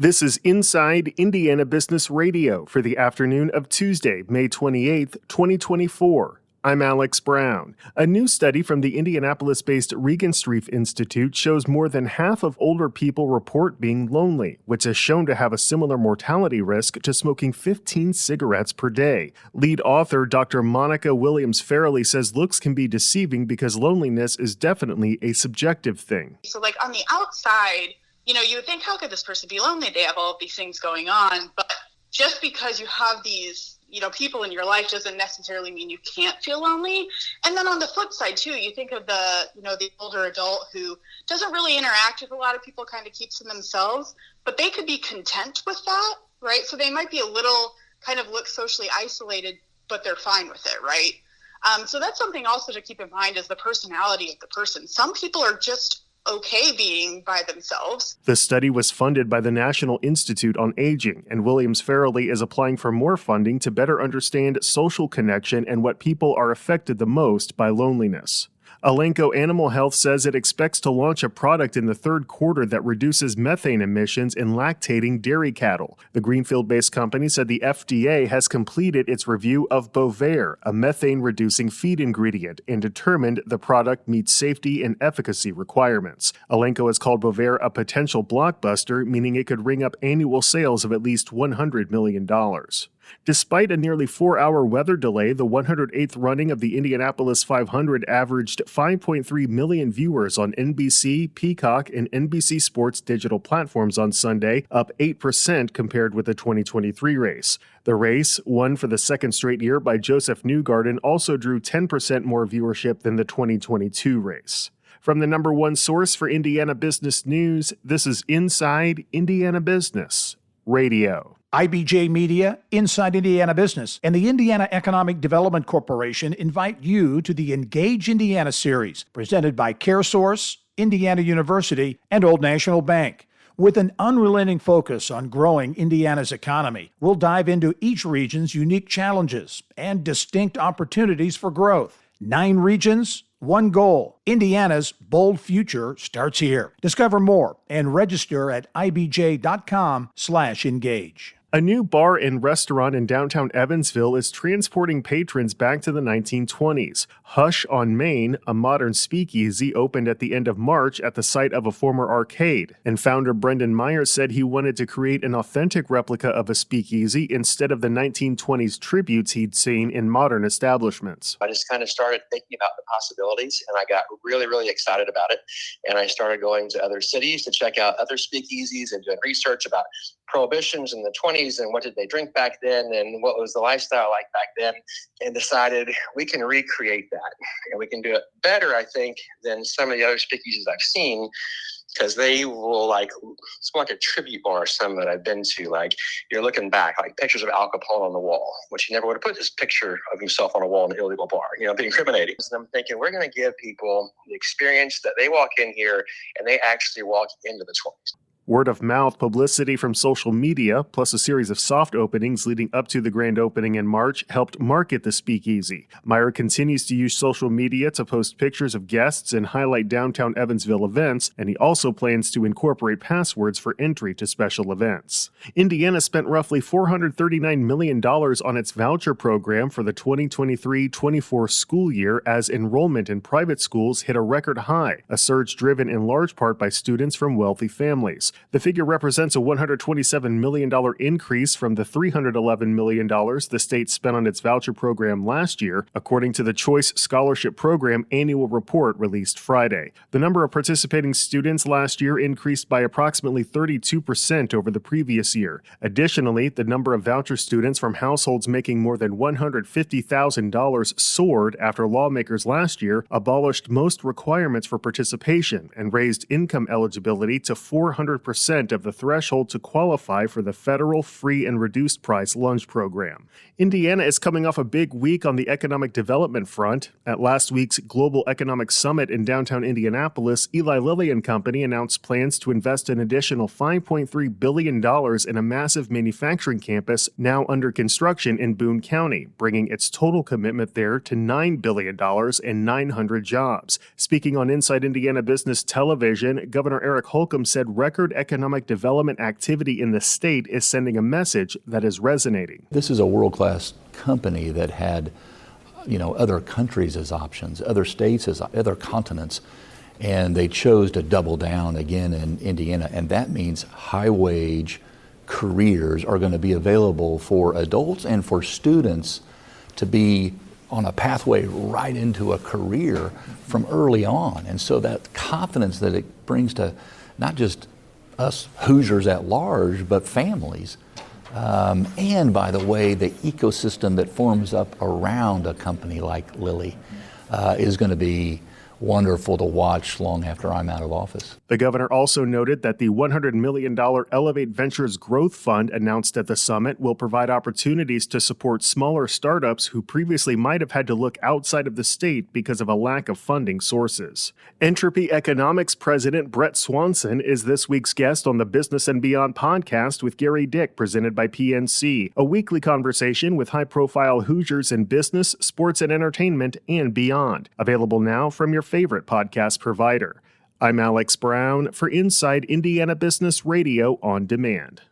This is Inside Indiana Business Radio for the afternoon of Tuesday, May 28th, 2024. I'm Alex Brown. A new study from the Indianapolis-based Regenstrief Institute shows more than half of older people report being lonely, which is shown to have a similar mortality risk to smoking 15 cigarettes per day. Lead author Dr. Monica Williams-Farrelly says looks can be deceiving because loneliness is definitely a subjective thing. So on the outside, you would think, how could this person be lonely? They have all of these things going on. But just because you have these people in your life doesn't necessarily mean you can't feel lonely. And then on the flip side too, you think of the older adult who doesn't really interact with a lot of people, kind of keeps to themselves, but they could be content with that, right? So they might be a little kind of look socially isolated, but they're fine with it, right? So that's something also to keep in mind is the personality of the person. Some people are just okay being by themselves. The study was funded by the National Institute on Aging, and Williams-Farrelly is applying for more funding to better understand social connection and what people are affected the most by loneliness. Elanco Animal Health says it expects to launch a product in the third quarter that reduces methane emissions in lactating dairy cattle. The Greenfield-based company said the FDA has completed its review of Bovaer, a methane-reducing feed ingredient, and determined the product meets safety and efficacy requirements. Elanco has called Bovaer a potential blockbuster, meaning it could ring up annual sales of at least $100 million. Despite a nearly 4-hour weather delay, the 108th running of the Indianapolis 500 averaged 5.3 million viewers on NBC, Peacock, and NBC Sports digital platforms on Sunday, up 8% compared with the 2023 race. The race, won for the second straight year by Joseph Newgarden, also drew 10% more viewership than the 2022 race. From the number one source for Indiana business news, this is Inside Indiana Business Radio. IBJ Media, Inside Indiana Business, and the Indiana Economic Development Corporation invite you to the Engage Indiana series, presented by CareSource, Indiana University, and Old National Bank. With an unrelenting focus on growing Indiana's economy, we'll dive into each region's unique challenges and distinct opportunities for growth. 9 regions, 1 goal. Indiana's bold future starts here. Discover more and register at ibj.com/engage. A new bar and restaurant in downtown Evansville is transporting patrons back to the 1920s. Hush on Main, a modern speakeasy, opened at the end of March at the site of a former arcade, and founder Brendan Myers said he wanted to create an authentic replica of a speakeasy instead of the 1920s tributes he'd seen in modern establishments. I just kind of started thinking about the possibilities, and I got really, really excited about it, and I started going to other cities to check out other speakeasies and doing research about prohibitions in the 20s and what did they drink back then and what was the lifestyle like back then, and decided we can recreate that and we can do it better, I think, than some of the other speakeasies I've seen, because they will it's more like a tribute bar, some that I've been to. Like, you're looking back, like pictures of Al Capone on the wall, which he never would have put this picture of himself on a wall in an illegal bar, being incriminating. And I'm thinking, we're going to give people the experience that they walk in here and they actually walk into the 20s. Word-of-mouth publicity from social media, plus a series of soft openings leading up to the grand opening in March, helped market the speakeasy. Meyer continues to use social media to post pictures of guests and highlight downtown Evansville events, and he also plans to incorporate passwords for entry to special events. Indiana spent roughly $439 million on its voucher program for the 2023-24 school year as enrollment in private schools hit a record high, a surge driven in large part by students from wealthy families. The figure represents a $127 million increase from the $311 million the state spent on its voucher program last year, according to the Choice Scholarship Program annual report released Friday. The number of participating students last year increased by approximately 32% over the previous year. Additionally, the number of voucher students from households making more than $150,000 soared after lawmakers last year abolished most requirements for participation and raised income eligibility to 400% of the threshold to qualify for the federal free and reduced price lunch program. Indiana is coming off a big week on the economic development front. At last week's Global Economic Summit in downtown Indianapolis, Eli Lilly and Company announced plans to invest an additional $5.3 billion in a massive manufacturing campus now under construction in Boone County, bringing its total commitment there to $9 billion and 900 jobs. Speaking on Inside Indiana Business Television, Governor Eric Holcomb said record forward economic development activity in the state is sending a message that is resonating. This is a world-class company that had, other countries as options, other states as other continents, and they chose to double down again in Indiana, and that means high-wage careers are going to be available for adults and for students to be on a pathway right into a career from early on. And so that confidence that it brings to not just us Hoosiers at large, but families. And by the way, the ecosystem that forms up around a company like Lilly is going to be wonderful to watch long after I'm out of office. The governor also noted that the $100 million Elevate Ventures Growth Fund announced at the summit will provide opportunities to support smaller startups who previously might have had to look outside of the state because of a lack of funding sources. Entropy Economics President Brett Swanson is this week's guest on the Business and Beyond podcast with Gary Dick, presented by PNC, a weekly conversation with high-profile Hoosiers in business, sports and entertainment, and beyond. Available now from your favorite podcast provider. I'm Alex Brown for Inside Indiana Business Radio on Demand.